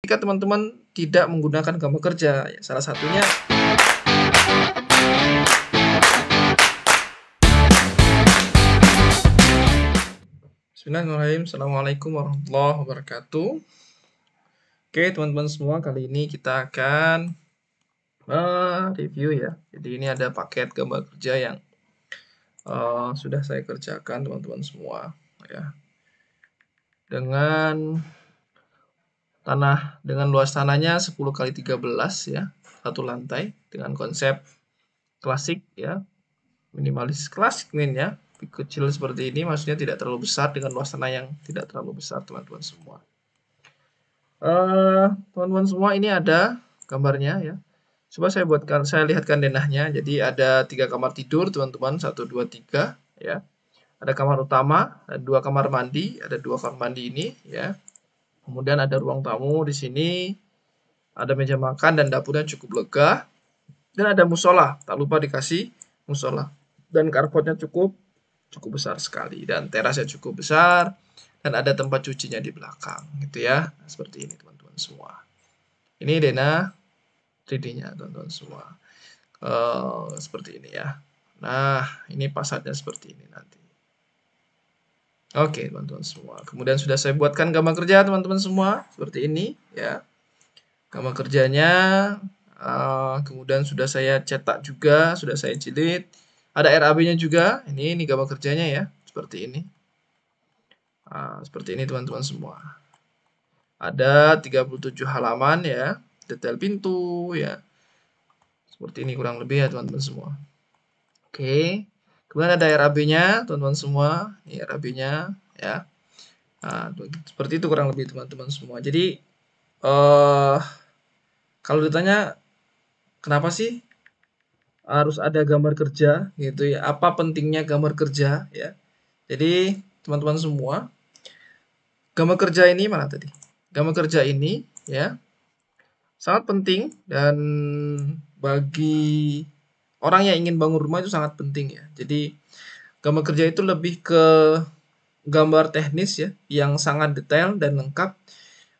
Jika teman-teman tidak menggunakan gambar kerja, ya, salah satunya Bismillahirrahmanirrahim. Assalamualaikum warahmatullahi wabarakatuh. Oke, teman-teman semua, kali ini kita akan review ya. Jadi ini ada paket gambar kerja yang sudah saya kerjakan, teman-teman semua, ya. Dengan luas tanahnya 10 kali 13 ya, satu lantai dengan konsep klasik ya, minimalis klasik ya, kecil seperti ini, maksudnya tidak terlalu besar dengan luas tanah yang tidak terlalu besar, teman-teman semua. Teman-teman semua, ini ada gambarnya ya. Coba saya lihatkan denahnya. Jadi ada 3 kamar tidur, teman-teman, 1, 2, 3 ya. Ada kamar utama, ada 2 kamar mandi, ada 2 kamar mandi ini ya. Kemudian ada ruang tamu di sini, ada meja makan dan dapurnya cukup lega. Dan ada musola, tak lupa dikasih musola. Dan carportnya cukup besar sekali dan terasnya cukup besar dan ada tempat cucinya di belakang gitu ya. Nah, seperti ini teman-teman semua. Ini denah 3D-nya teman-teman semua. Seperti ini ya. Nah, ini fasadnya seperti ini nanti. Oke, teman-teman semua. Kemudian sudah saya buatkan gambar kerja teman-teman semua seperti ini ya. Gambar kerjanya kemudian sudah saya cetak juga, sudah saya jilid. Ada RAB-nya juga. Ini gambar kerjanya ya, seperti ini. Seperti ini teman-teman semua. Ada 37 halaman ya, detail pintu ya. Seperti ini kurang lebih ya teman-teman semua. Oke. Kemudian ada RAB-nya teman-teman semua. Ini RAB-nya ya. Nah, seperti itu kurang lebih teman-teman semua. Jadi kalau ditanya kenapa sih harus ada gambar kerja gitu ya? Apa pentingnya gambar kerja ya? Jadi teman-teman semua, gambar kerja ini mana tadi? Gambar kerja ini ya sangat penting dan bagi orang yang ingin bangun rumah itu sangat penting ya. Jadi gambar kerja itu lebih ke gambar teknis ya, yang sangat detail dan lengkap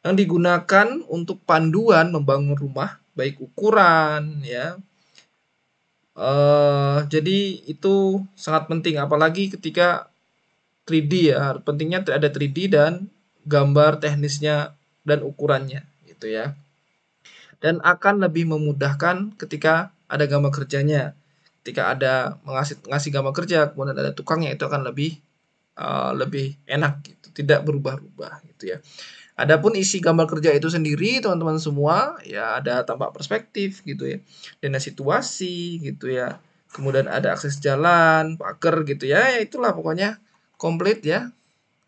yang digunakan untuk panduan membangun rumah, baik ukuran ya. Jadi itu sangat penting apalagi ketika 3D ya, pentingnya ada 3D dan gambar teknisnya dan ukurannya gitu ya. Dan akan lebih memudahkan ketika ada gambar kerjanya. Ketika ada ngasih gambar kerja, kemudian ada tukangnya, itu akan lebih enak gitu, tidak berubah-ubah gitu ya. Adapun isi gambar kerja itu sendiri teman-teman semua ya ada tampak perspektif gitu ya, dan situasi gitu ya. Kemudian ada akses jalan, pagar gitu ya. Ya itulah pokoknya komplit ya.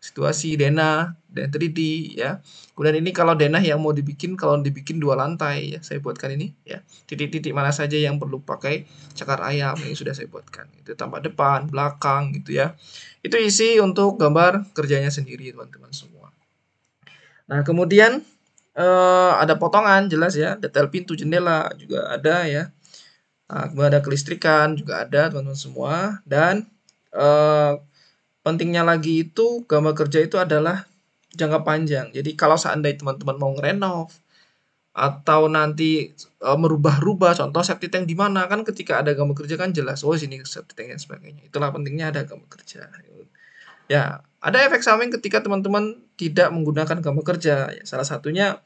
Situasi denah dan 3D ya. Kemudian ini kalau denah yang mau dibikin, kalau dibikin 2 lantai ya, saya buatkan ini ya. Titik-titik mana saja yang perlu pakai cakar ayam yang sudah saya buatkan. Itu tampak depan, belakang gitu ya. Itu isi untuk gambar kerjanya sendiri teman-teman semua. Nah, kemudian ada potongan jelas ya, detail pintu, jendela juga ada ya. Nah, kemudian ada kelistrikan juga ada teman-teman semua dan pentingnya lagi itu gambar kerja itu adalah jangka panjang. Jadi kalau seandainya teman-teman mau ngerenov atau nanti merubah-rubah, contoh septic tank di mana kan ketika ada gambar kerja kan jelas, oh sini septic tank dan sebagainya. Itulah pentingnya ada gambar kerja. Ya, ada efek samping ketika teman-teman tidak menggunakan gambar kerja. Ya, salah satunya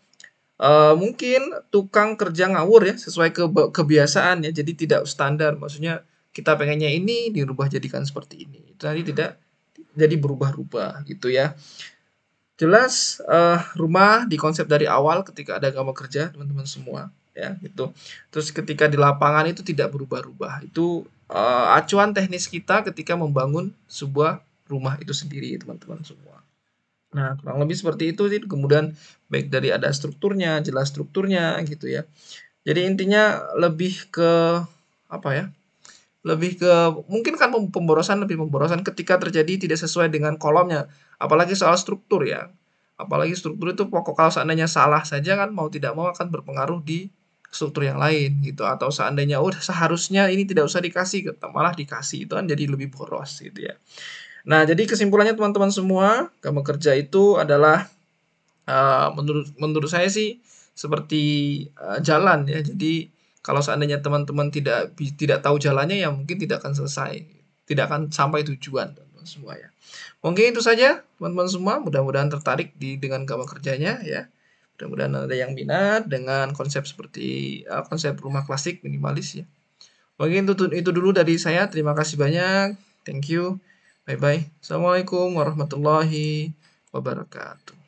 mungkin tukang kerja ngawur ya, sesuai kebiasaan ya, jadi tidak standar. Maksudnya kita pengennya ini dirubah jadikan seperti ini. Itu nanti tidak jadi berubah-ubah gitu ya. Jelas rumah dikonsep dari awal ketika ada gambar kerja teman-teman semua ya gitu. Terus ketika di lapangan itu tidak berubah-ubah. Itu acuan teknis kita ketika membangun sebuah rumah itu sendiri teman-teman semua. Nah, kurang lebih seperti itu sih. Kemudian baik dari ada strukturnya, jelas strukturnya gitu ya. Jadi intinya lebih ke apa ya? Lebih ke mungkin kan lebih pemborosan ketika terjadi tidak sesuai dengan kolomnya. Apalagi soal struktur ya. Apalagi struktur itu pokok kalau seandainya salah saja kan mau tidak mau akan berpengaruh di struktur yang lain gitu. Atau seandainya seharusnya ini tidak usah dikasih, malah dikasih, itu kan jadi lebih boros gitu ya. Nah, jadi kesimpulannya teman-teman semua, gambar kerja itu adalah menurut saya sih seperti jalan ya. Jadi kalau seandainya teman-teman tidak tahu jalannya ya mungkin tidak akan selesai, tidak akan sampai tujuan teman-teman semua ya. Mungkin itu saja teman-teman semua, mudah-mudahan tertarik dengan gambar kerjanya ya. Mudah-mudahan ada yang minat dengan konsep seperti konsep rumah klasik minimalis ya. Mungkin itu dulu dari saya. Terima kasih banyak. Thank you. Bye bye. Assalamualaikum warahmatullahi wabarakatuh.